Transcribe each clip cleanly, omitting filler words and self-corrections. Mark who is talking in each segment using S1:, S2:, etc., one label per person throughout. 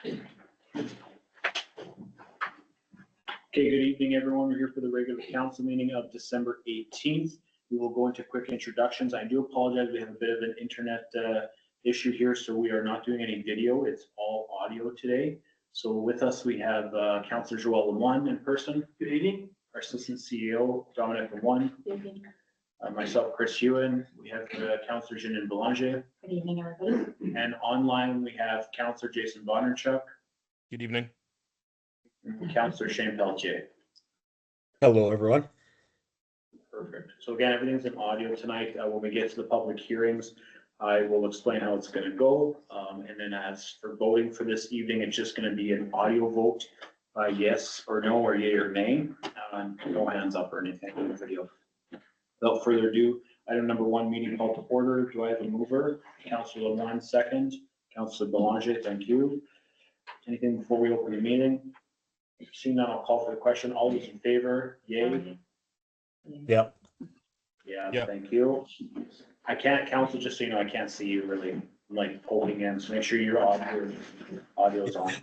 S1: Okay, good evening, everyone. We're here for the regular council meeting of December 18th. We will go into quick introductions. I do apologize. We have a bit of an internet issue here, so we are not doing any video. It's all audio today. So with us, we have Councillor Joelle Lemoine in person. Good evening. Our Assistant CEO, Dominic Lemoine.
S2: Good evening.
S1: Myself, Chris Ewan. We have Councillor Janine Belanger.
S2: Good evening, everybody.
S1: And online, we have Councillor Jason Bondarchuk.
S3: Good evening.
S1: Councillor Shane Pelletier.
S4: Hello, everyone.
S1: Perfect. So again, everything's in audio tonight. When we get to the public hearings, I will explain how it's going to go. And then as for voting for this evening, it's just going to be an audio vote, yes or no, or yea or nay. No hands up or anything in the video. Without further ado, item number 1, meeting called to order. Do I have a mover? Councillor Lemoine, second. Councillor Belanger, thank you. Anything before we open the meeting? Seeing none, I'll call for the question. All those in favor, yay?
S4: Yep.
S1: Yeah,
S3: Yeah.
S1: thank you. I can't, council, just so you know, I can't see you really, I'm like poking in, so make sure your audio's on.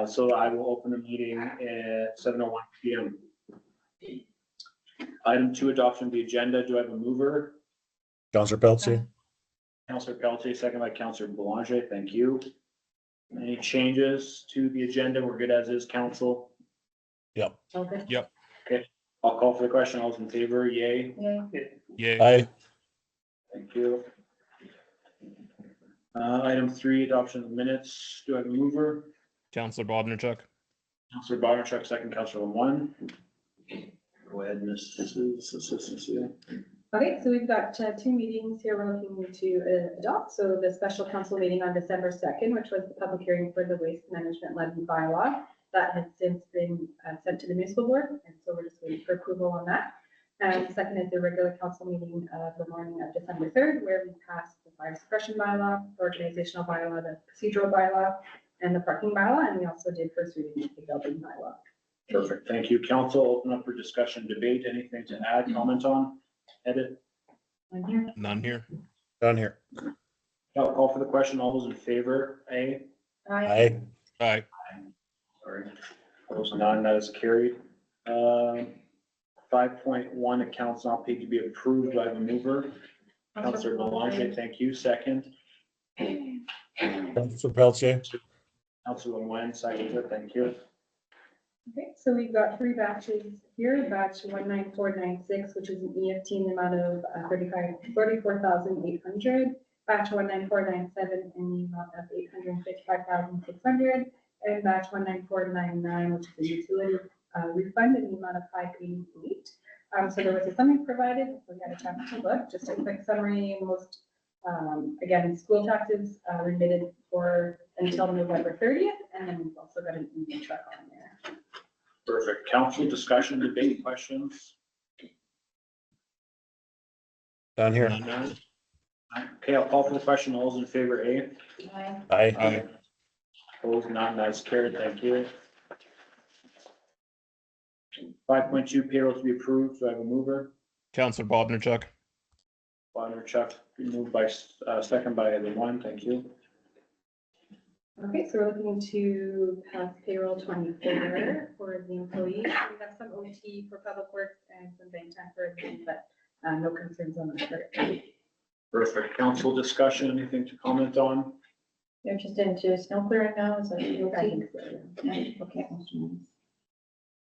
S1: So I will open the meeting at 7:01 PM. Item 2, adoption of the agenda. Do I have a mover?
S4: Councillor Pelletier.
S1: Councillor Pelletier, second by Councillor Belanger, thank you. Any changes to the agenda? We're good as is, council.
S2: Okay.
S1: I'll call for the question. All those in favor, yay?
S3: Yay.
S4: Aye.
S1: Thank you. Item 3, adoption of minutes. Do I have a mover?
S3: Councillor Bodnarchuk.
S1: Councillor Bondarchuk, second. Councillor Lemoine. Go ahead, Mrs. Assistant CEO.
S2: Okay, so we've got 2 meetings here we're looking to adopt. So the special council meeting on December 2nd, which was the public hearing for the waste management levy bylaw, that has since been sent to the municipal board, and so we're just waiting for approval on that. And second is the regular council meeting of the morning of December 3rd, where we passed the fire suppression bylaw, the organizational bylaw, the procedural bylaw, and the parking bylaw, and we also did first reading of the building bylaw.
S1: Perfect, thank you. Council, open up for discussion, debate. Anything to add, comment on, edit?
S2: On here.
S3: None here.
S4: Down here.
S1: I'll call for the question. All those in favor, A?
S4: Aye.
S3: Aye.
S1: Sorry. Opposed, none, that is carried. 5.1, accounts not paid to be approved. Do I have a mover? Councillor Belanger, thank you. Second.
S4: Councillor Pelletier.
S1: Councillor Lemoine, second. Thank you.
S2: Okay, so we've got 3 batches here. Batch 19496, which is an EFT in the amount of 34,800. Batch 19497 in the amount of 855,600. And batch 19499, which is a utility refund in the amount of 588. So there was a summary provided. So we had a chance to look. Just a quick summary. Most again, school taxes remitted for until November 30th, and then we've also got an EV truck on there.
S1: Perfect. Council discussion, debate, questions?
S4: Down here.
S3: None.
S1: Okay, I'll call for the question. All those in favor, A?
S2: Aye.
S4: Aye.
S1: Opposed, none, that's carried. Thank you. 5.2, payroll to be approved. Do I have a mover?
S3: Councillor Bodnarchuk.
S1: Bondarchuk, moved by, second by Lemoine. Thank you.
S2: Okay, so we're looking to pass payroll 24 for the employees. We have some OT for public works and some bank time for everything, but no concerns on that part.
S1: Perfect. Council discussion, anything to comment on?
S5: You're just into snow clearing now, is that
S2: I
S5: okay?
S2: think so, yeah.
S5: Okay.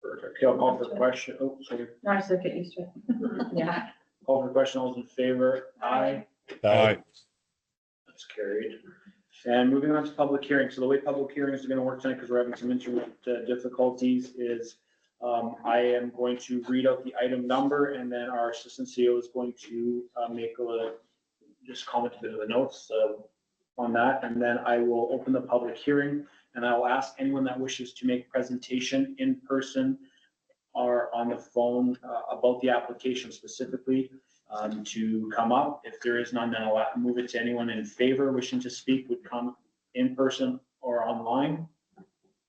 S1: Perfect. Okay, I'll call for the question. Oh, sorry.
S5: No, I just get used to it.
S2: Yeah.
S1: Call for the question. All those in favor? Aye.
S3: Aye.
S1: That's carried. And moving on to public hearings. So the way public hearings are going to work tonight, because we're having some internet difficulties, is I am going to read out the item number, and then our assistant CEO is going to just comment a bit of the notes on that, and then I will open the public hearing, and I will ask anyone that wishes to make presentation in person or on the phone about the application specifically to come up. If there is none, then I'll move it to anyone in favor wishing to speak would come in person or online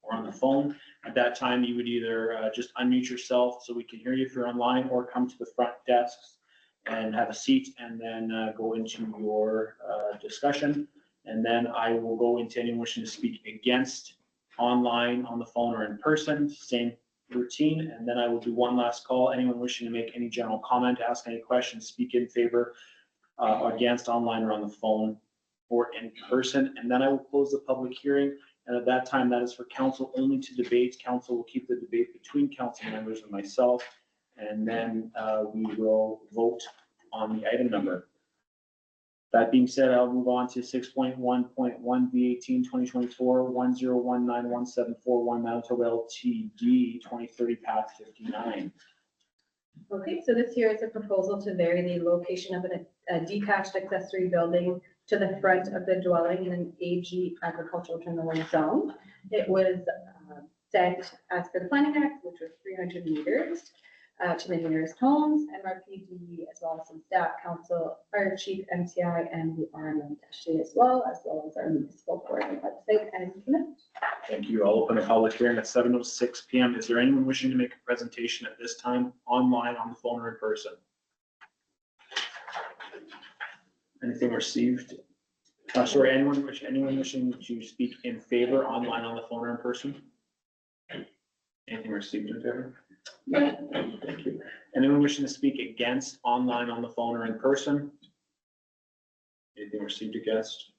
S1: or on the phone. At that time, you would either just unmute yourself so we can hear you if you're online, or come to the front desks and have a seat and then go into your discussion. And then I will go into anyone wishing to speak against online, on the phone, or in person, same routine. And then I will do one last call. Anyone wishing to make any general comment, ask any questions, speak in favor, against online or on the phone or in person. And then I will close the public hearing. And at that time, that is for council only to debate. Council will keep the debate between council members and myself. And then we will vote on the item number. That being said, I'll move on to 6.1.1 B18 2024 10191741 Manitoba LTD 2030 Path 59.
S2: Okay, so this here is a proposal to vary the location of a detached accessory building to the front of the dwelling in an AG agricultural general zone. It was sent as per the planning act, which was 300 meters to the nearest homes, MRPD, as well as some staff, council, fire chief, MCI, and the RMLTC as well as our municipal court and website and internet.
S1: Thank you. I'll open a public hearing at 7:06 PM. Is there anyone wishing to make a presentation at this time, online, on the phone, or in person? Anything received? Sorry, anyone wishing to speak in favor, online, on the phone, or in person? Anything received in favor? Thank you. Anyone wishing to speak against, online, on the phone, or in person? Anything received against?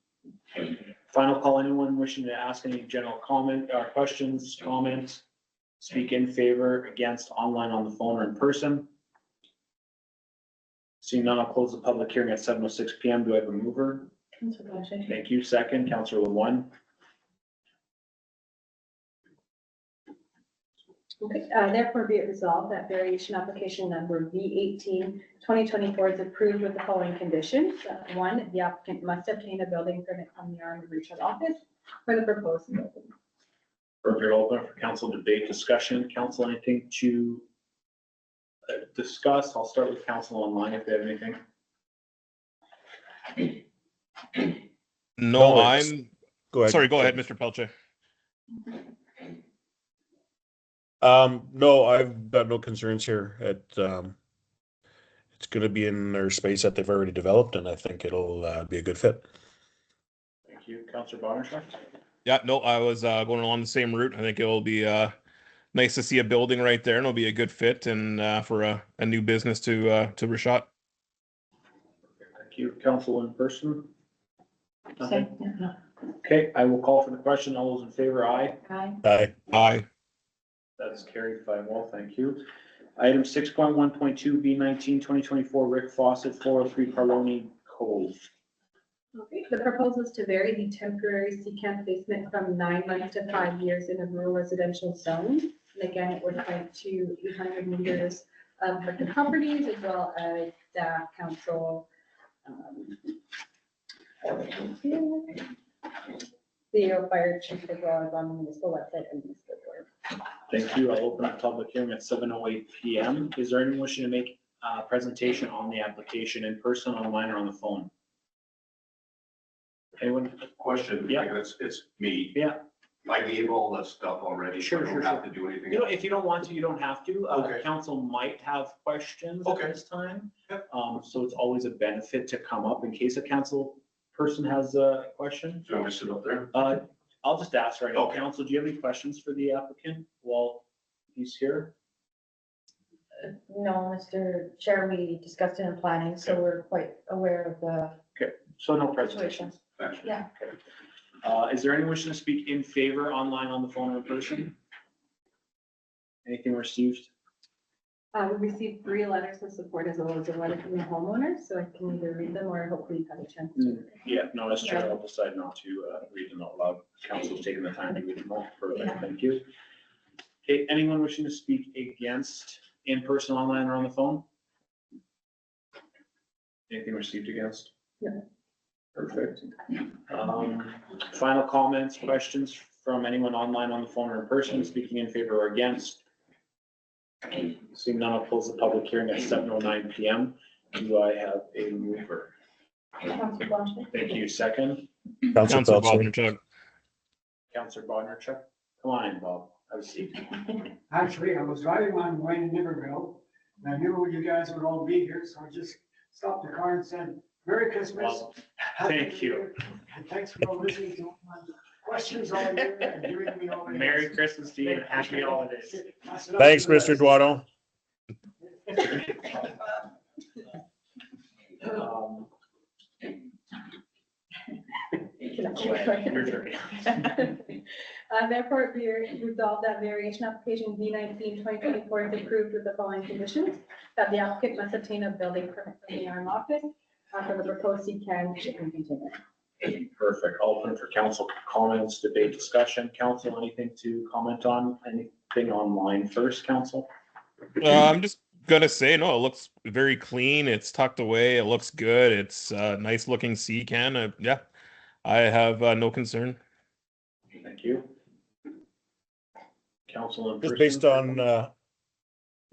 S1: Final call, anyone wishing to ask any general comment, or questions, comments, speak in favor, against, online, on the phone, or in person? Seeing none, I'll close the public hearing at 7:06 PM. Do I have a mover?
S5: Councillor Blanchet.
S1: Thank you. Second, Councillor LeBlanc.
S2: Okay, therefore be it resolved that variation application number V18 2024 is approved with the following conditions. One, the applicant must obtain a building permit from the Army Regional Office for the proposed building.
S1: Perfect. Open for council debate discussion. Council, anything to discuss? I'll start with council online if they have anything.
S3: No,
S4: No,
S3: I'm,
S4: Go ahead.
S3: sorry, go ahead, Mr. Pelche.
S4: No, I've got no concerns here. It's gonna be in their space that they've already developed, and I think it'll be a good fit.
S1: Thank you. Councillor Bonnershek.
S3: Yeah, no, I was going along the same route. I think it'll be nice to see a building right there, and it'll be a good fit and for a new business to Rashad.
S1: Thank you. Council in person. Nothing?
S5: Same, yeah, no.
S1: Okay, I will call for the question. All those in favor, aye.
S5: Aye.
S4: Aye.
S3: Aye.
S1: That is carried 5-0. Thank you. Item 6.1.2 B19 2024 Rick Fawcett 403 Carloni Cove.
S2: Okay, the proposal is to vary the temporary CCAM placement from 9 months to 5 years in a rural residential zone. And again, it would apply to 800 meters of the properties as well as staff, council. The fire chief as well as on the municipal website and municipal board.
S1: Thank you. I'll open up public hearing at 7:08 PM. Is there anyone wishing to make a presentation on the application in person, online, or on the phone? Anyone?
S6: Question,
S1: Yeah.
S6: like it's me.
S1: Yeah.
S6: I gave all that stuff already, so
S1: Sure,
S6: I don't
S1: sure,
S6: have to do anything.
S1: If you don't want to, you don't have to.
S6: Okay.
S1: Council might have questions at
S6: Okay.
S1: this time.
S6: Yep.
S1: So it's always a benefit to come up in case a council person has a question.
S6: So I sit up there?
S1: I'll just ask right now.
S6: Okay.
S1: Council, do you have any questions for the applicant while he's here?
S5: No, Mr. Chair, we discussed it in planning, so we're quite aware of the
S1: So no
S5: situation.
S1: presentations.
S6: Thanks.
S5: Yeah.
S1: Is there anyone wishing to speak in favor, online, on the phone, or in person? Anything received?
S2: We received 3 letters of support as well as a letter from the homeowner, so I can either read them or hopefully you've had a chance to.
S1: Yeah, no, that's true. I'll decide not to read them out loud. Council's taking the time to read them all. Perfect, thank you. Okay, anyone wishing to speak against in person, online, or on the phone? Anything received against?
S2: No.
S1: Perfect. Final comments, questions from anyone online, on the phone, or in person, speaking in favor or against? Seeing none, I'll close the public hearing at 7:09 PM. Do I have a mover?
S5: Councillor Blanchet.
S1: Thank you. Second,
S4: Councilor
S3: Councilor
S4: Pelcher.
S3: Bodnar.
S1: Councillor Bodnar. Come on in, Bob. Have a seat.
S7: Actually, I was driving on Wayne Niverville, and I knew you guys would all be here, so I just stopped the car and said, Merry Christmas.
S1: Well, thank you.
S7: Thanks for listening to my questions all year and giving me all the.
S1: Merry Christmas to you and happy holidays.
S4: Thanks, Mr. Duano.
S1: Um,
S2: Your
S1: turn.
S2: Therefore, be resolved that variation application V19/2024 is approved with the following conditions: that the applicant must obtain a building permit from the ARM office for the proposed Secan shipping container.
S1: Perfect. I'll open for council comments, debate, discussion. Council, anything to comment on? Anything online first, council?
S3: I'm just gonna say, no, it looks very clean. It's tucked away. It looks good. It's a nice looking sea can. Yeah, I have no concern.
S1: Thank you. Council in
S4: Just
S1: person?
S4: based on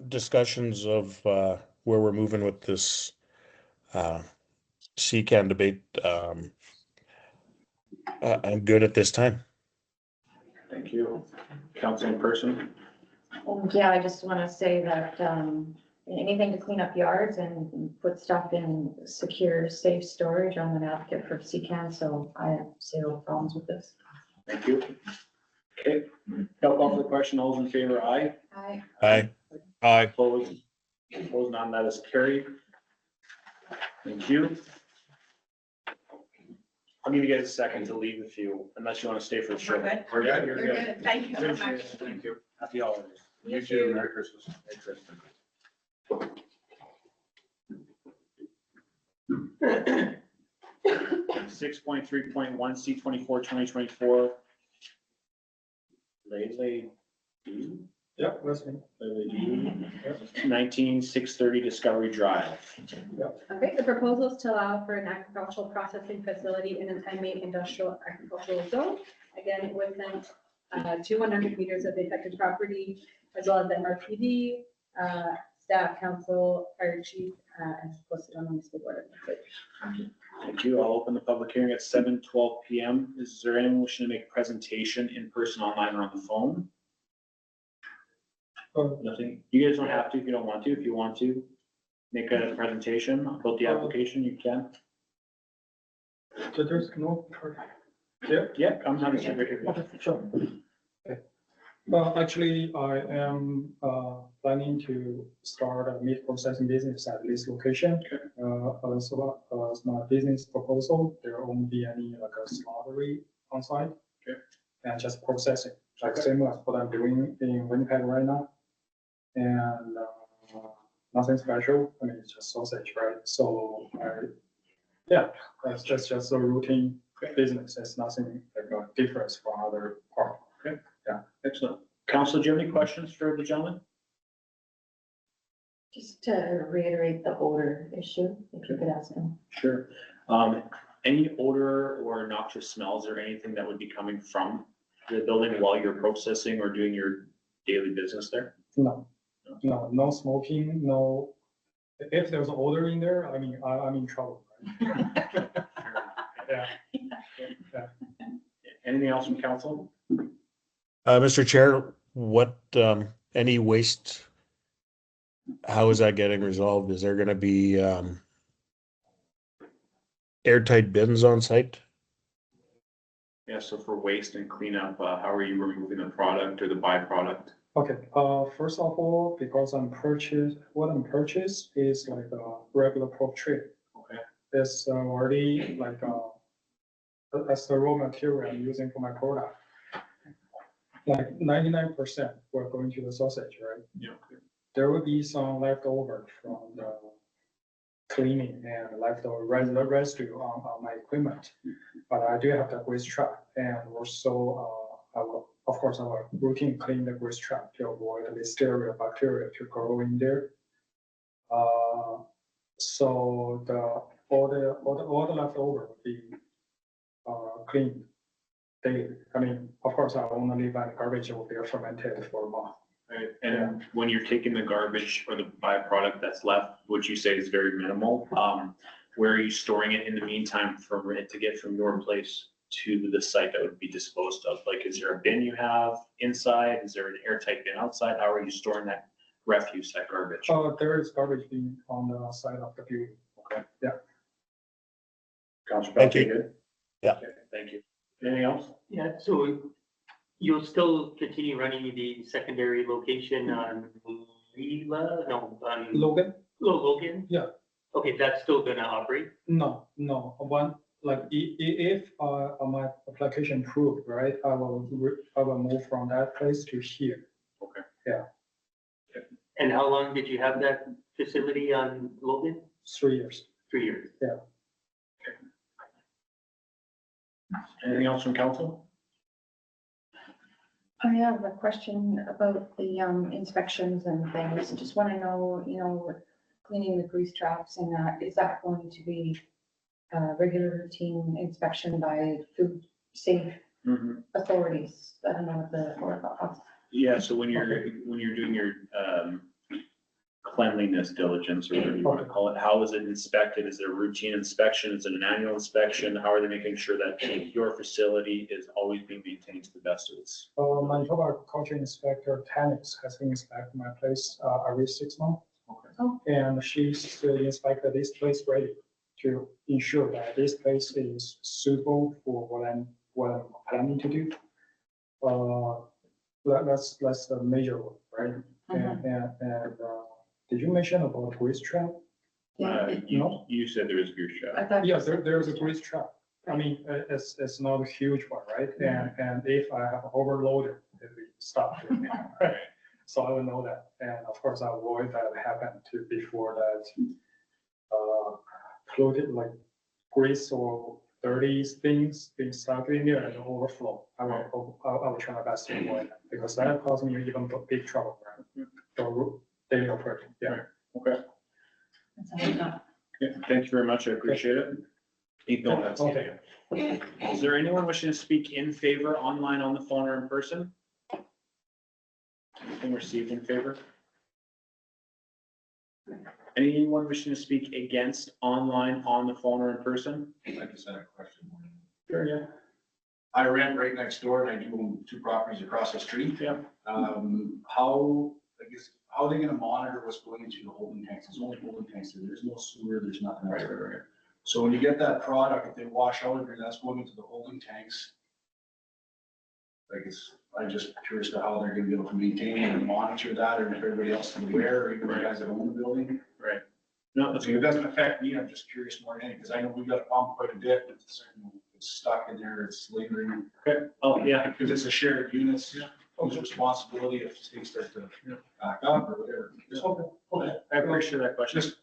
S4: discussions of where we're moving with this CCAN debate, I'm good at this time.
S1: Thank you. Council in person?
S5: Yeah, I just want to say that, anything to clean up yards and put stuff in secure, safe storage, I'm an advocate for CCAN, so I have zero problems with this.
S1: Thank you. Okay. Help call for the question. All those in favor, aye.
S5: Aye.
S4: Aye.
S3: Aye.
S1: Opposed? Opposed, none. That is carried. Thank you. I'll give you guys a second to leave if you, unless you want to stay for the show.
S8: good.
S1: We're good.
S8: You're good. Thank you so much.
S1: Thank you. Happy holidays.
S8: You too.
S6: Merry Christmas.
S1: Merry Christmas. 6.3.1 C24/2024. Lele D.
S7: Yeah, listening.
S1: Lele D. 19/630 Discovery Drive.
S2: Okay, the proposal is to allow for an agricultural processing facility in an MA industrial agricultural zone. Again, within 200 meters of the affected property, as well as MRPD, staff, council, fire chief, as posted on the municipal board.
S1: Thank you. I'll open the public hearing at 7:12 PM. Is there anyone wishing to make a presentation in person, online, or on the phone? Nothing. You guys don't have to if you don't want to. If you want to make a presentation about the application, you can.
S7: There's no. Yeah.
S1: Yeah, I'm having to right here.
S7: Okay, sure. Okay. Well, actually, I am planning to start a meat processing business at this location. So as my business proposal, there won't be any like a slaughtery on site.
S1: Okay.
S7: And just processing, like same as what I'm doing in Winnipeg right now. And nothing special. I mean, it's just sausage, right? So yeah, that's just a routine business. It's nothing like a difference from other part.
S1: Okay. Yeah, excellent. Council, do you have any questions for the gentleman?
S5: Just to reiterate the odor issue, if you could ask him.
S1: Sure. Any odor or noxious smells or anything that would be coming from the building while you're processing or doing your daily business there?
S7: No smoking, no. If there's odor in there, I mean, I'm in trouble. Right? Yeah.
S1: Anything else from council?
S4: Mr. Chair, what, any waste, how is that getting resolved? Is there gonna be, airtight bins on site?
S1: Yeah, so for waste and cleanup, how are you removing the product or the byproduct?
S7: Okay, first of all, because what I'm purchased is like a regular pork tray.
S1: Okay.
S7: It's already like, that's the raw material I'm using for my product. Like 99% we're going to the sausage, right?
S1: Yeah.
S7: There will be some leftover from the cleaning and leftover residue on my equipment. But I do have the grease trap, and also I will, of course, I will routine clean the grease trap to avoid the listeria bacteria to grow in there. So all the leftover will be cleaned daily. I mean, of course, I won't leave any garbage over there fermented for a month.
S1: Right, and when you're taking the garbage or the byproduct that's left, which you say is very minimal, where are you storing it in the meantime for it to get from your place to the site that would be disposed of? Like, is there a bin you have inside? Is there an airtight bin outside? How are you storing that refuse, that garbage?
S7: There is garbage bin on the side of the building.
S1: Okay.
S7: Yeah.
S1: Councilor
S4: Thank
S1: Pelletier,
S4: you.
S1: good? Okay, thank you. Anything else?
S8: Yeah, so you'll still continue running the secondary location on Leela, no, on
S7: Logan?
S8: Logan?
S7: Yeah.
S8: Okay, that's still gonna operate?
S7: No, one, like, if, my application approved, right, I will move from that place to here.
S8: And how long did you have that facility on Logan?
S7: 3 years.
S8: 3 years.
S1: Anything else from council?
S5: I have a question about the inspections and things. Just want to know, with cleaning the grease traps and that, is that going to be a regular routine inspection by food safe
S1: Mhm.
S5: authorities? I don't know what the,
S1: Yeah, so when you're doing your cleanliness diligence, or whatever you want to call it, how is it inspected? Is there a routine inspection? Is it an annual inspection? How are they making sure that your facility is always being maintained to the best of its?
S7: Manitoba Agriculture Inspector Tannis has been inspecting my place every 6 months.
S1: Okay.
S7: And she's inspected this place ready to ensure that this place is suitable for what I'm planning to do. That's the major one, right? And did you mention about grease trap?
S1: You said there was a beer
S5: I
S1: shop.
S5: thought.
S7: Yeah, there's a grease trap. I mean, it's not a huge one, right? And if I have overloaded, it will stop. Right? So I will know that. And of course, I avoid that happen to before that floated like grease or dirty things being stuck in there and overflow. I will try my best to avoid that because that causes me even big trouble, right? So daily operation, yeah.
S1: Okay. Yeah, thank you very much. I appreciate it. Ethan, that's
S7: Okay.
S1: Is there anyone wishing to speak in favor, online, on the phone, or in person? Anything received in favor? Anyone wishing to speak against, online, on the phone, or in person?
S6: I just had a question.
S1: Sure, yeah.
S6: I rent right next door and I do own 2 properties across the street.
S1: Yeah.
S6: How are they gonna monitor what's going into the holding tanks? It's only holding tanks, there's no sewer, there's nothing else.
S1: Right.
S6: So when you get that product, if they wash out of here, that's going into the holding tanks. I'm just curious to how they're gonna be able to maintain and monitor that, or if everybody else is aware, or even the guys that own the building.
S1: Right. No, that's
S6: It
S1: good.
S6: doesn't affect me, I'm just curious more than anything, because I know we've got a problem quite a bit, it's stuck in there, it's lingering.
S1: Okay. Oh, yeah.
S6: Because it's a shared unit, whose responsibility if things start to back up or whatever. Just
S1: I appreciate that question.
S6: Just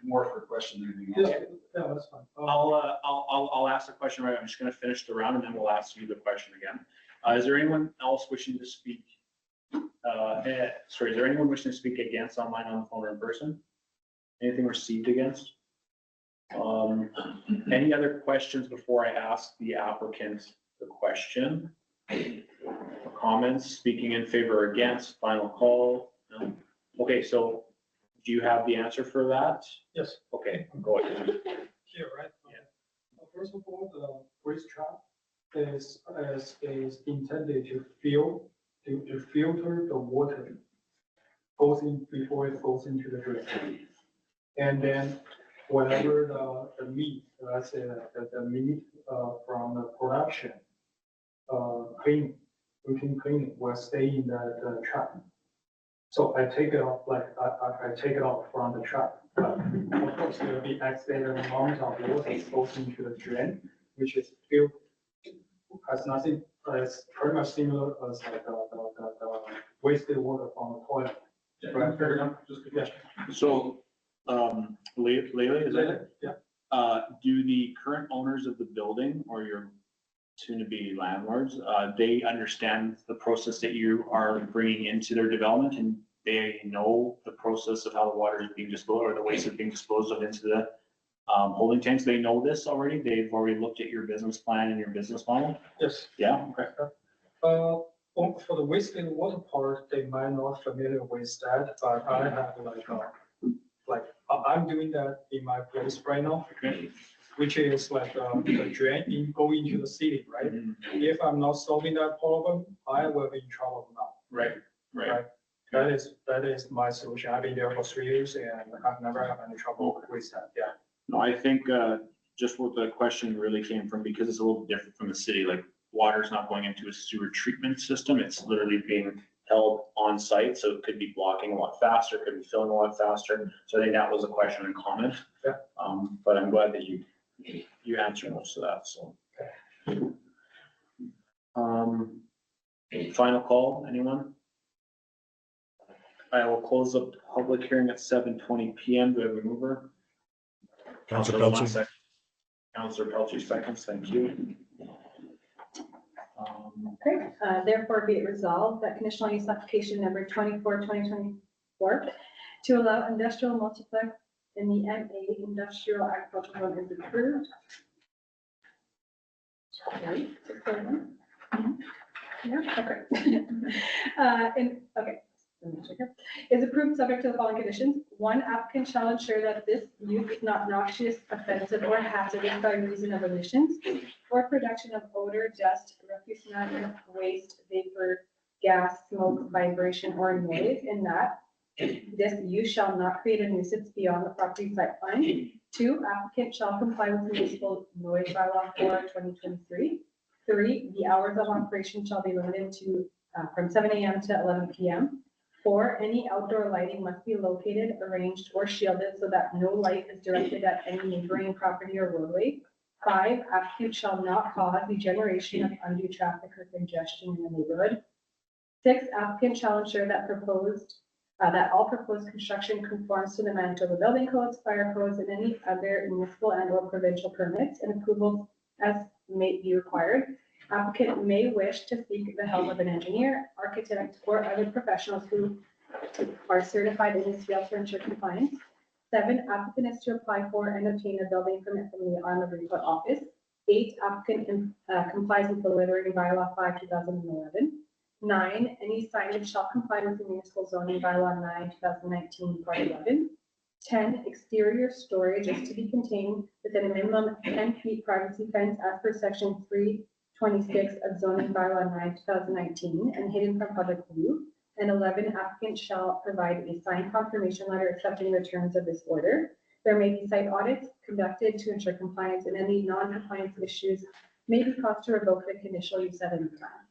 S6: more for a question than anything
S7: Yeah,
S6: else.
S7: that's fine.
S1: I'll ask the question, right? I'm just gonna finish the round and then we'll ask you the question again. Is there anyone else wishing to speak? Sorry, is there anyone wishing to speak against, online, on the phone, or in person? Anything received against? Any other questions before I ask the applicant the question? Comments, speaking in favor or against, final call? No? Okay, so do you have the answer for that?
S7: Yes.
S1: Okay, go ahead.
S7: Here, right? Yeah. First of all, the grease trap is intended to filter the water goes in before it goes into the drain. And then whatever the meat, let's say the meat from the production, routine cleaning will stay in the trap. So I take it off, like I take it off from the trap. Of course, there will be excess amount of water goes into the drain, which is filled, has nothing, it's pretty much similar as like the wasted water from the toilet. Right, fair enough, just a question.
S1: So, Leila, is that it?
S7: Yeah.
S1: Do the current owners of the building or your soon-to-be landlords, they understand the process that you are bringing into their development and they know the process of how the water is being disposed or the waste is being disposed of into the holding tanks? They know this already? They've already looked at your business plan and your business model?
S7: Yes.
S1: Yeah, okay.
S7: For the wasted water part, they might not familiar with that, but I have I'm doing that in my place right now, which is like the drain going into the city, right? If I'm not solving that problem, I will be in trouble now.
S1: Right.
S7: That is my solution. I've been there for 3 years and I've never had any trouble with that. Yeah.
S1: No, I think just what the question really came from, because it's a little different from the city, like water's not going into a sewer treatment system. It's literally being held on site, so it could be blocking a lot faster, could be filling a lot faster. So I think that was a question and comment.
S7: Yeah.
S1: But I'm glad that you answered most of that, so. Final call, anyone? I will close the public hearing at 7:20 PM. Do I have a mover?
S4: Councilor
S1: Lamont
S4: Pelcher.
S1: sec- Councilor Pelcher seconds, thank you.
S2: Okay, therefore be it resolved that conditional use application number 24/2024 to allow industrial multiplex in the MA industrial agricultural zone is approved. Sorry, yeah, okay. Okay. Is approved subject to the following conditions. One, applicant shall ensure that this use is not noxious, offensive, or hazardous by reason of emissions or production of odor, dust, refuse matter, waste, vapor, gas, smoke, vibration, or noise, in that this use shall not create a nuisance beyond the property site line. Two, applicant shall comply with municipal noise bylaw for 2023. Three, the hours of operation shall be limited to from 7 AM to 11 PM. Four, any outdoor lighting must be located, arranged, or shielded so that no light is directed at any neighboring property or roadway. Five, applicant shall not cause the generation of undue traffic or congestion in the neighborhood. Six, applicant shall ensure that that all proposed construction conforms to the Manitoba Building Codes, Fire Codes, and any other municipal and/or provincial permits and approvals as may be required. Applicant may wish to seek the help of an engineer, architect, or other professionals who are certified in this field for ensure compliance. Seven, applicant is to apply for and obtain a building permit from the Arm of Report Office. Eight, applicant complies with the littering bylaw 5/2011. Nine, any signage shall comply with the municipal zoning bylaw 9/2019, part 11. 10, exterior storage is to be contained within a minimum of 10 feet privacy fence as per section 326 of zoning bylaw 9/2019 and hidden from public view. And 11, applicant shall provide a signed confirmation letter accepting the terms of this order. There may be site audits conducted to ensure compliance, and any non-compliance issues may be caused to revoke the conditional use at any time.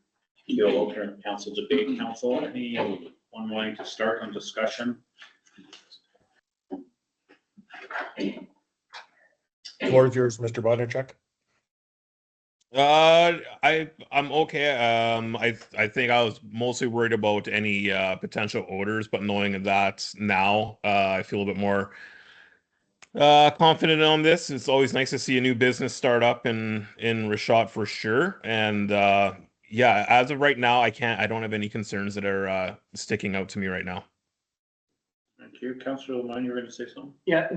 S1: You'll open council debate. Council, anyone wanting to start on discussion?
S4: Floor is yours, Mr. Bondarchuk.
S3: I'm okay. I think I was mostly worried about any potential odors, but knowing that now, I feel a bit more confident on this. It's always nice to see a new business start up in Rashad for sure. And yeah, as of right now, I don't have any concerns that are sticking out to me right now.
S1: Thank you. Councilor Lamont, you were going to say something?
S8: Yeah,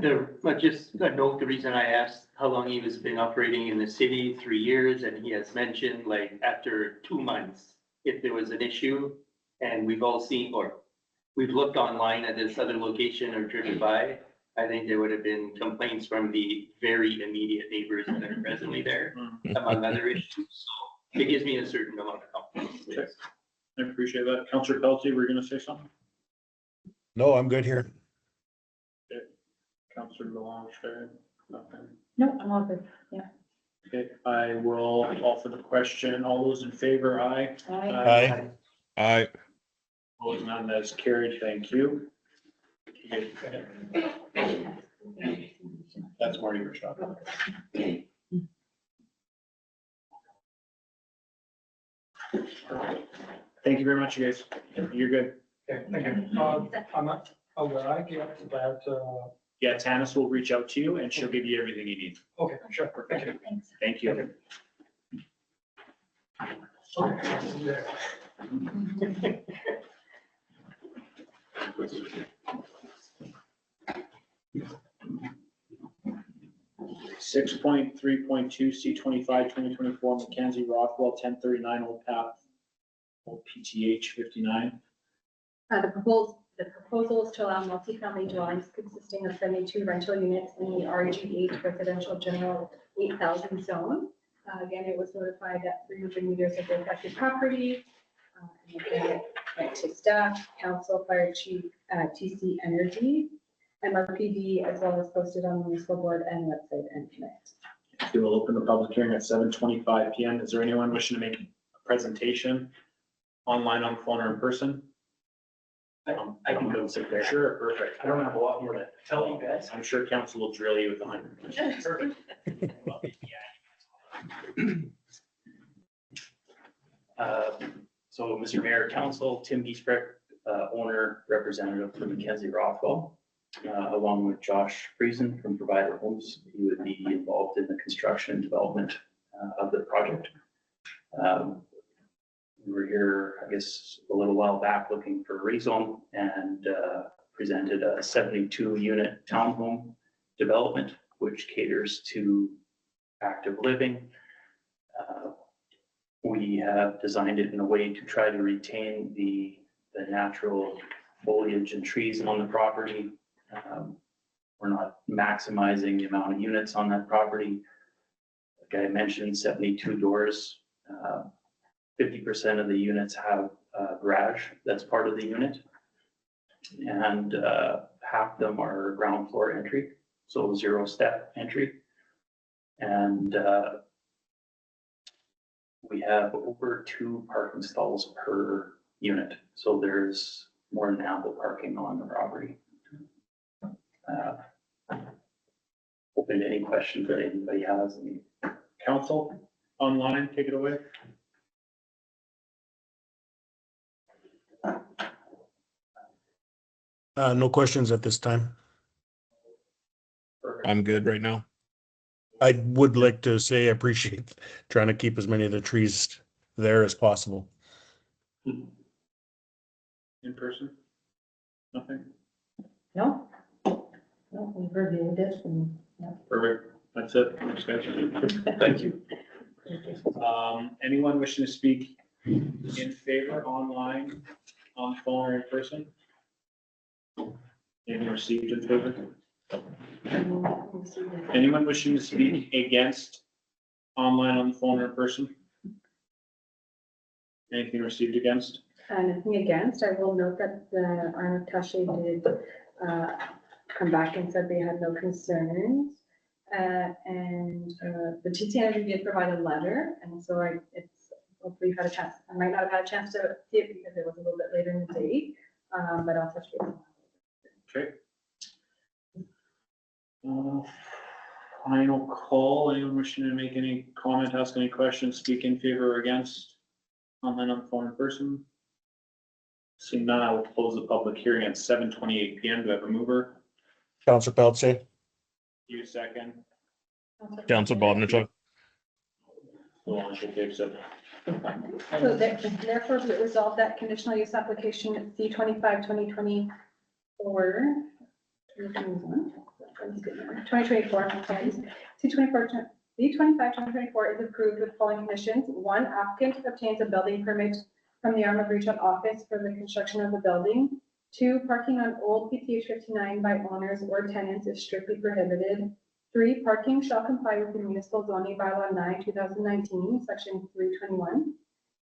S8: just a note, the reason I asked how long he was been operating in the city, 3 years, and he has mentioned like after 2 months, if there was an issue, and we've all seen, or we've looked online at this other location or driven by, I think there would have been complaints from the very immediate neighbors that are presently there, among other issues, so it gives me a certain amount of confidence.
S1: Okay. I appreciate that. Councilor Pelty, were you going to say something?
S4: No, I'm good here.
S1: Councilor Lamont, nothing.
S5: No, I'm all good. Yeah.
S1: Okay, I will call for the question. All those in favor, aye.
S4: Aye.
S3: I
S1: Opposed, none, that's carried. Thank you. Okay. That's Marty Rashad. Thank you very much, you guys. You're good.
S7: Okay, thank you. Will I get that,
S1: Yeah, Tanis will reach out to you and she'll give you everything you need.
S7: okay, sure, thank you.
S1: Thank you.
S7: Okay.
S1: 6.3.2 C25 2024 Mackenzie Rockwell 1039 Old Path, Old PTH 59.
S2: The proposal is to allow multifamily dwellings consisting of 72 rental units in the RG8 residential general 8,000 zone. Again, it was notified at 300 meters of the affected property. And again, went to staff, council, fire chief, TC Energy, MRPD, as well as posted on the municipal board and website and connect.
S1: We will open the public hearing at 7:25 PM. Is there anyone wishing to make a presentation online, on the phone, or in person?
S9: I can go sit there.
S1: Sure, perfect.
S9: I don't have a lot more to tell you guys.
S1: I'm sure council will drill you with 100 questions.
S9: Perfect. So, Mr. Mayor, Council, Tim Giesbrecht, owner, representative from Mackenzie Rothwell, along with Josh Friesen from Provider Homes. He would be involved in the construction and development of the project. We were here, I guess, a little while back looking for a rezone and presented a 72-unit townhome development, which caters to active living. We have designed it in a way to try to retain the natural foliage and trees on the property. We're not maximizing the amount of units on that property. Like I mentioned, 72 doors. 50% of the units have a garage that's part of the unit. And half of them are ground floor entry, so 0-step entry. And we have over 2 parking stalls per unit, so there's more than ample parking on the property. Open to any questions that anybody has.
S1: Council, online, take it away.
S4: No questions at this time.
S3: I'm good right now.
S4: I would like to say I appreciate trying to keep as many of the trees there as possible.
S1: In person? Nothing?
S5: No? No, we've reviewed it and, yeah.
S1: Perfect. That's it. Thanks, guys.
S9: Thank you.
S1: Anyone wishing to speak in favor, online, on phone, or in person? Anyone received in favor? Anyone wishing to speak against, online, on the phone, or in person? Anything received against?
S2: Nothing against. I will note that the Arnold-Taché did come back and said they had no concerns. And the TCNG did provide a letter, and so hopefully you've had a chance. I might not have had a chance to see it because it was a little bit later in the day, but I'll touch base.
S1: Okay. Final call. Anyone wishing to make any comment, ask any questions, speak in favor or against, online, on the phone, in person? Seeing none, I will close the public hearing at 7:28 PM. Do I have a mover?
S4: Counselor Pelletier?
S1: You second.
S3: Councilor Bodnar.
S1: Solange will take it.
S2: So therefore, be it resolved that conditional use application C-25/2024, 2024, C-25/2024 is approved with following conditions. 1, applicant obtains a building permit from the Arnold Regional Office for the construction of the building. 2, parking on old PTH 59 by owners or tenants is strictly prohibited. 3, parking shall comply with the municipal zoning bylaw 9/2019, section 321.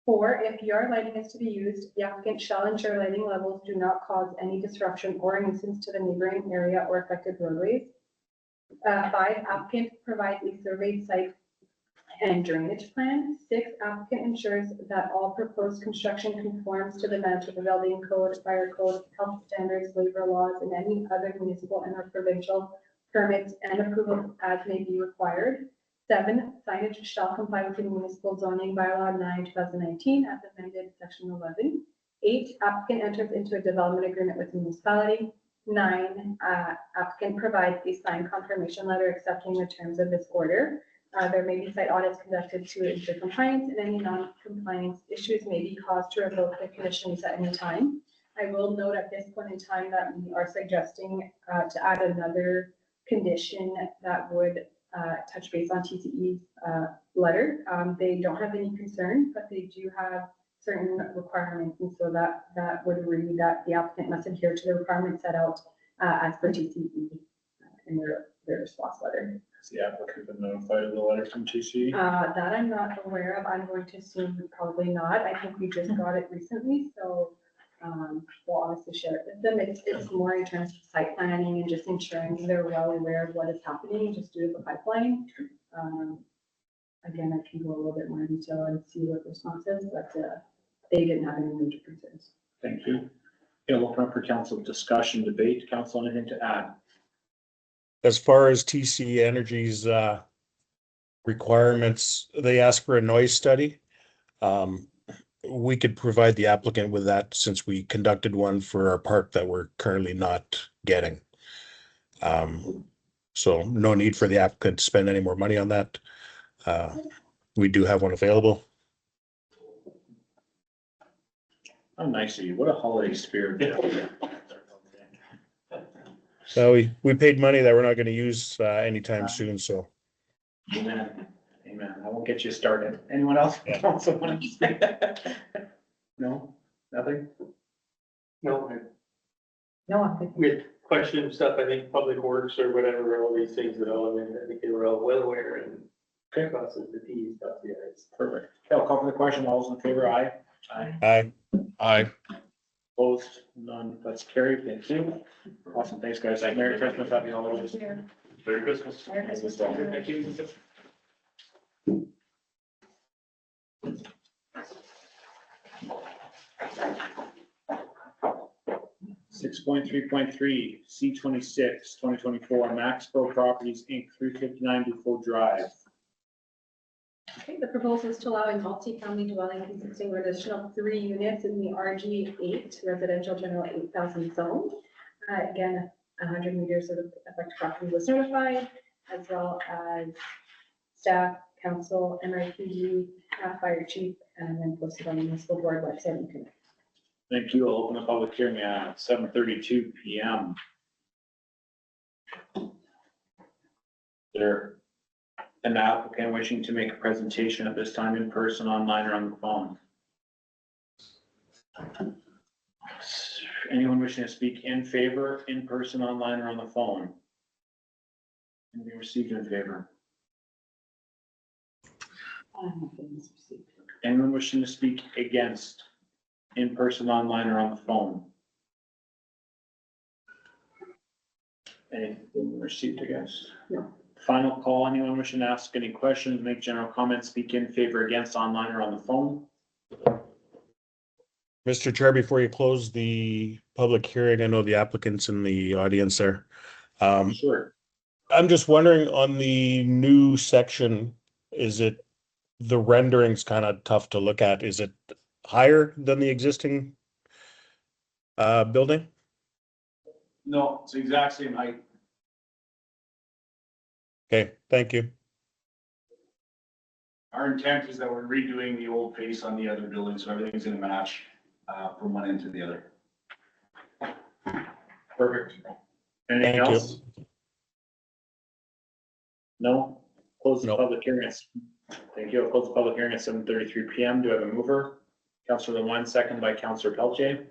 S2: 4, if yard lighting is to be used, the applicant shall ensure lighting levels do not cause any disruption or nuisance to the neighboring area or affected roadways. 5, applicant provides a surveyed site and drainage plan. 6, applicant ensures that all proposed construction conforms to the Manitoba Building Code, Fire Code, health standards, labor laws, and any other municipal and or provincial permits and approval as may be required. 7, signage shall comply with the municipal zoning bylaw 9/2019 as amended, section 11. 8, applicant enters into a development agreement with the municipality. 9, applicant provides a signed confirmation letter accepting the terms of this order. There may be site audits conducted to ensure compliance, and any non-compliance issues may be caused to revoke the conditions at any time. I will note at this point in time that we are suggesting to add another condition that would touch base on TCE's letter. They don't have any concern, but they do have certain requirements, and so that would read that the applicant must adhere to the requirements set out as per TCE in their response letter.
S1: Has the applicant been notified of the letter from TC?
S2: That I'm not aware of. I'm going to assume probably not. I think we just got it recently, so we'll obviously share it with them. It's more in terms of site planning and just ensuring they're well aware of what is happening just due to the pipeline. Again, I can go a little bit more in detail and see what the response is, but they didn't have any major concerns.
S1: Thank you. Gonna open up for council discussion, debate. Council, anything to add?
S4: As far as TC Energy's requirements, they ask for a noise study. We could provide the applicant with that since we conducted one for our park that we're currently not getting. So no need for the applicant to spend any more money on that. We do have one available.
S1: How nice of you. What a holiday spirit.
S4: So we paid money that we're not gonna use anytime soon, so.
S1: Amen. Amen. I won't get you started. Anyone else? Also want to say? No, nothing?
S8: No,
S5: No, I think
S8: with question stuff, I think Public Works or whatever, all these things that all, I think they were all well aware and crosses the T's, dots the I's.
S1: Perfect. Okay, I'll call for the question. All those in favor, aye? Aye.
S4: Aye.
S3: Aye.
S1: Opposed? None. That's carried. Thank you. Awesome. Thanks, guys. Merry Christmas. Happy holidays.
S6: Merry Christmas.
S1: Thank you. 6.3.3, C26, 2024, Max Pro Properties, Inc., 359 Depot Drive.
S2: Okay, the proposal is to allow a multi-family dwelling consisting of an additional 3 units in the RG8 residential general 8,000 zone. Again, 100 meters of affected property was notified, as well as staff, council, MRPG, fire chief, and then posted on the municipal board website. You can.
S1: Thank you. I'll open the public hearing at 7:32 PM. There an applicant wishing to make a presentation at this time in person, online, or on the phone? Anyone wishing to speak in favor, in person, online, or on the phone? Anything received in favor? Anyone wishing to speak against, in person, online, or on the phone? Anything received against?
S2: No.
S1: Final call, anyone wishing to ask any questions, make general comments, speak in favor, against, online, or on the phone?
S4: Mr. Chair, before you close the public hearing, I know the applicant's in the audience there.
S1: Sure.
S4: I'm just wondering on the new section, is it, the rendering's kind of tough to look at. Is it higher than the existing building?
S6: No, it's the exact same height.
S4: Okay, thank you.
S6: Our intent is that we're redoing the old face on the other building, so everything's gonna match from one end to the other.
S1: Perfect. Anything
S4: Thank you.
S1: else? No? Close the
S4: No.
S1: public hearing. Thank you. I'll close the public hearing at 7:33 PM. Do I have a mover? Councilor Lemoine, second by Councilor Pelletier.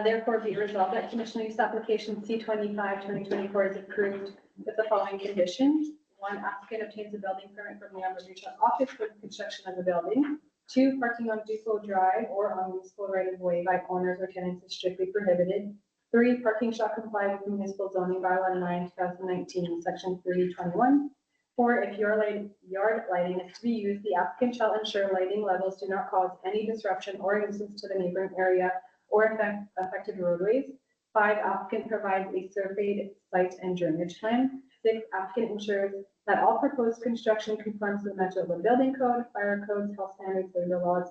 S2: Therefore, be resolved that conditional use application C25 2024 is approved with the following conditions. 1, applicant obtains a building permit from the Amber Regional Office for the construction of the building. 2, parking on Depot Drive or on municipal right of way by owners or tenants is strictly prohibited. 3, parking shall comply with municipal zoning bylaw 9/2019, section 321. 4, if yard lighting is to be used, the applicant shall ensure lighting levels do not cause any disruption or nuisance to the neighboring area or affected roadways. 5, applicant provides a surveyed site and drainage plan. 6, applicant ensures that all proposed construction conforms to the Metro Building Code, fire codes, health standards, labor laws,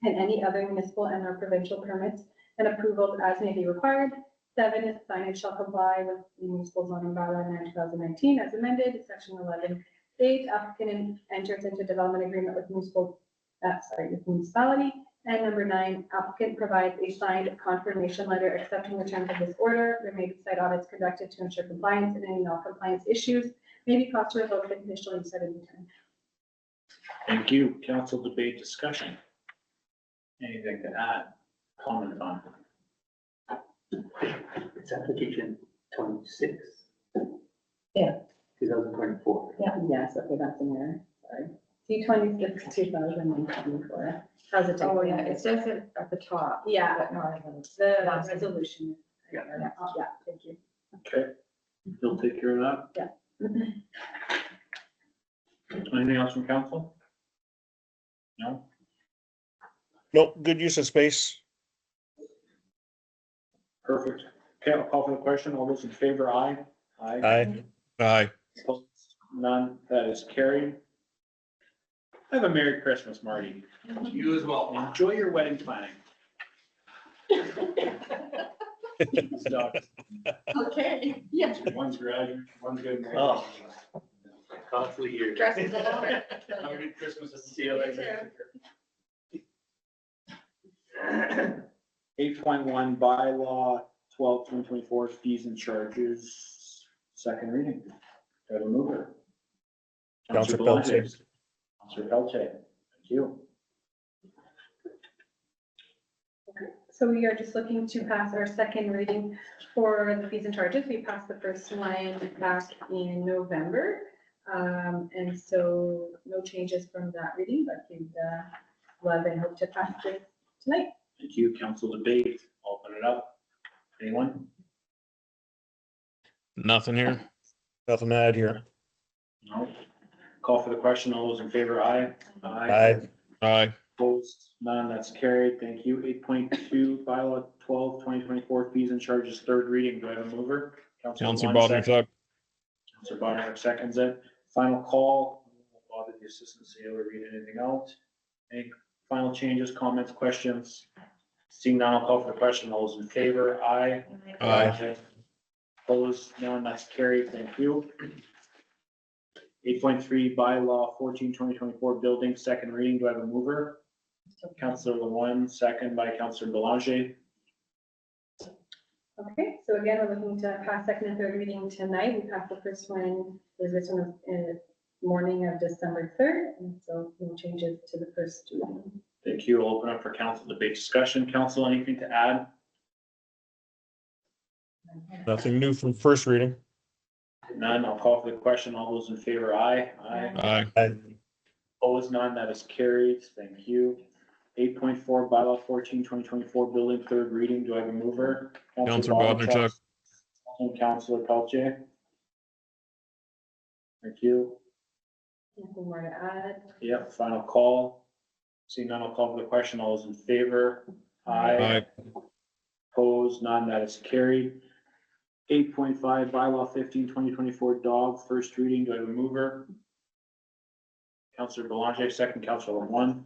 S2: and any other municipal and or provincial permits and approvals as may be required. 7, is signage shall comply with the municipal zoning bylaw 9/2019 as amended, section 11. 8, applicant enters into development agreement with municipality. And number 9, applicant provides a signed confirmation letter accepting the terms of this order. There may be site audits conducted to ensure compliance, and any non-compliance issues may be caused to revoke the conditional use at any time.
S1: Thank you. Council debate discussion. Anything to add? Comment on?
S8: It's application 26.
S5: Yeah.
S8: 2024.
S2: Yes, okay, that's an error, sorry. C26 2024. How's it?
S5: Oh, yeah, it says it at the top.
S2: Yeah,
S5: But not in
S2: the
S5: Last one.
S2: resolution.
S8: Yeah.
S2: Yeah, thank you.
S1: Okay. He'll take care of that. Anything else from council? No?
S4: Nope, good use of space.
S1: Perfect. Okay, I'll call for the question. All those in favor, aye.
S4: Aye.
S3: Aye.
S1: Opposed? None, that is carried. Have a Merry Christmas, Marty.
S6: You as well.
S1: Enjoy your wedding planning. So,
S5: Okay, yeah.
S1: one's graduate, one's good.
S8: Oh. Costly year.
S5: Dresses it out.
S1: Have a good Christmas. See you later. 8.1 bylaw 12/2024 fees and charges, second reading. Do I have a mover?
S4: Councillor
S1: Belanger.
S4: Pelletier.
S1: Councillor Pelletier, thank you.
S2: So we are just looking to pass our second reading for the fees and charges. We passed the first one back in November. And so no changes from that reading, but we'd love and hope to pass this tonight.
S1: Thank you. Council debate, open it up. Anyone?
S3: Nothing here.
S4: Nothing to add here.
S1: No. Call for the question. All those in favor, aye.
S4: Aye.
S3: Aye.
S1: Opposed, none, that's carried. Thank you. 8.2 bylaw 12/2024 fees and charges, third reading. Do I have a mover?
S3: Counselor
S1: One second.
S3: Bodnar.
S1: Councillor Bodnar seconds it. Final call. Won't bother the assistant CEO to read anything out. Any final changes, comments, questions? Seeing none, I'll call for the question. All those in favor, aye.
S3: Aye.
S1: Opposed, none, that's carried. Thank you. 8.3 bylaw 14/2024 building, second reading. Do I have a mover? Councillor Lemoine, second by Councillor Belanger.
S2: Okay, so again, we're looking to pass second and third reading tonight. We passed the first one, this one was in the morning of December 3rd, and so no changes to the first reading.
S1: Thank you. I'll open up for council debate discussion. Council, anything to add?
S4: Nothing new from first reading.
S1: None. I'll call for the question. All those in favor, aye.
S3: Aye.
S4: Aye.
S1: Opposed, none. That is carried. Thank you. 8.4 bylaw 14/2024 building, third reading. Do I have a mover?
S3: Councillor Bodnar.
S1: And Councillor Pelletier. Thank you.
S2: Nothing more to add.
S1: Yep, final call. Seeing none, I'll call for the question. All those in favor?
S3: Aye.
S1: Opposed, none, that is carried. 8.5 bylaw 15/2024 dog, first reading. Do I have a mover? Councillor Belanger, second. Councillor Lemoine.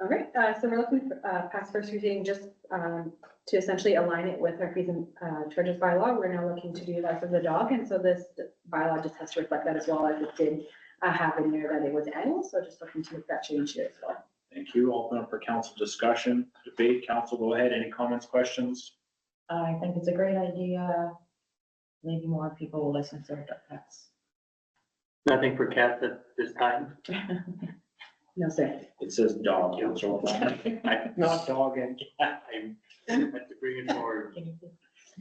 S2: All right, so we're looking for, pass first reading just, to essentially align it with our fees and, charges bylaw. We're now looking to do that for the dog, and so this bylaw just has to reflect that as well as it did, have in there that it was annual, so just looking to make that change here as well.
S1: Thank you. I'll open up for council discussion, debate. Council, go ahead. Any comments, questions?
S5: I think it's a great idea. Maybe more people will listen to their pets.
S8: Nothing for cats at this time.
S2: No, sir.
S1: It says dog, Councillor Lemoine. Not dog and cat.
S8: I had to bring it forward.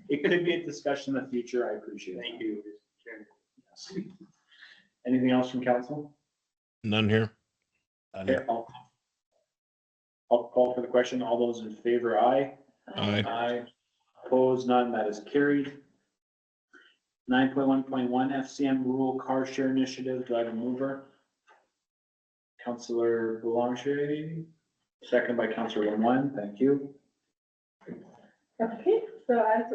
S1: It could be a discussion in the future. I appreciate it.
S8: Thank you, Mr. Chairman.
S1: Anything else from council?
S3: None here.
S1: Okay, I'll call for the question. All those in favor, aye.
S3: Aye.
S1: Aye. Opposed, none, that is carried. 9.1.1 FCM rural car share initiative. Do I have a mover? Councillor Boulanger, second by Councillor Lemoine. Thank you.
S2: Okay, so as,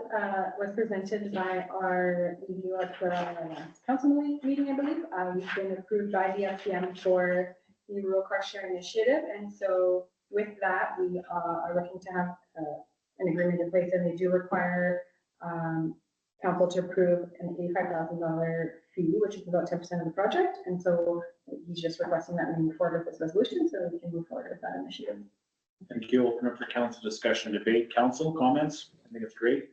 S2: was presented by our review of the last council meeting, I believe, we've been approved by the FCM for the rural car share initiative. And so with that, we are looking to have an agreement in place, and they do require council to approve an $85,000 fee, which is about 10% of the project. And so he's just requesting that we move forward with this resolution so we can move forward with that initiative.
S1: Thank you. Open up for council discussion, debate. Council comments? I think it's great.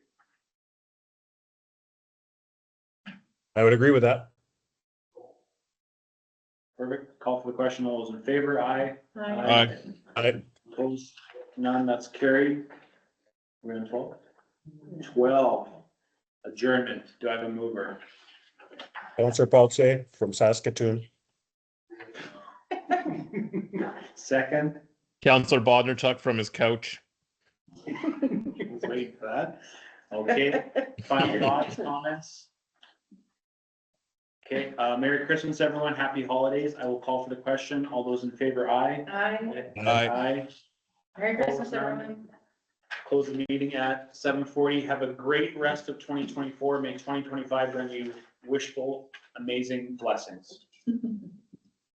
S4: I would agree with that.
S1: Perfect. Call for the question. All those in favor, aye.
S3: Aye.
S4: Aye.
S1: Opposed, none, that's carried. We're in 12. 12, adjournment. Do I have a mover?
S4: Councillor Pelletier from Saskatoon.
S1: Second.
S3: Counselor Bodnar from his couch.
S1: Was waiting for that. Okay, final thoughts, comments? Okay, Merry Christmas, everyone. Happy holidays. I will call for the question. All those in favor, aye. Aye.
S5: Merry Christmas, everyone.
S1: Close the meeting at 7:40. Have a great rest of 2024. May 2025 bring you wishful, amazing blessings.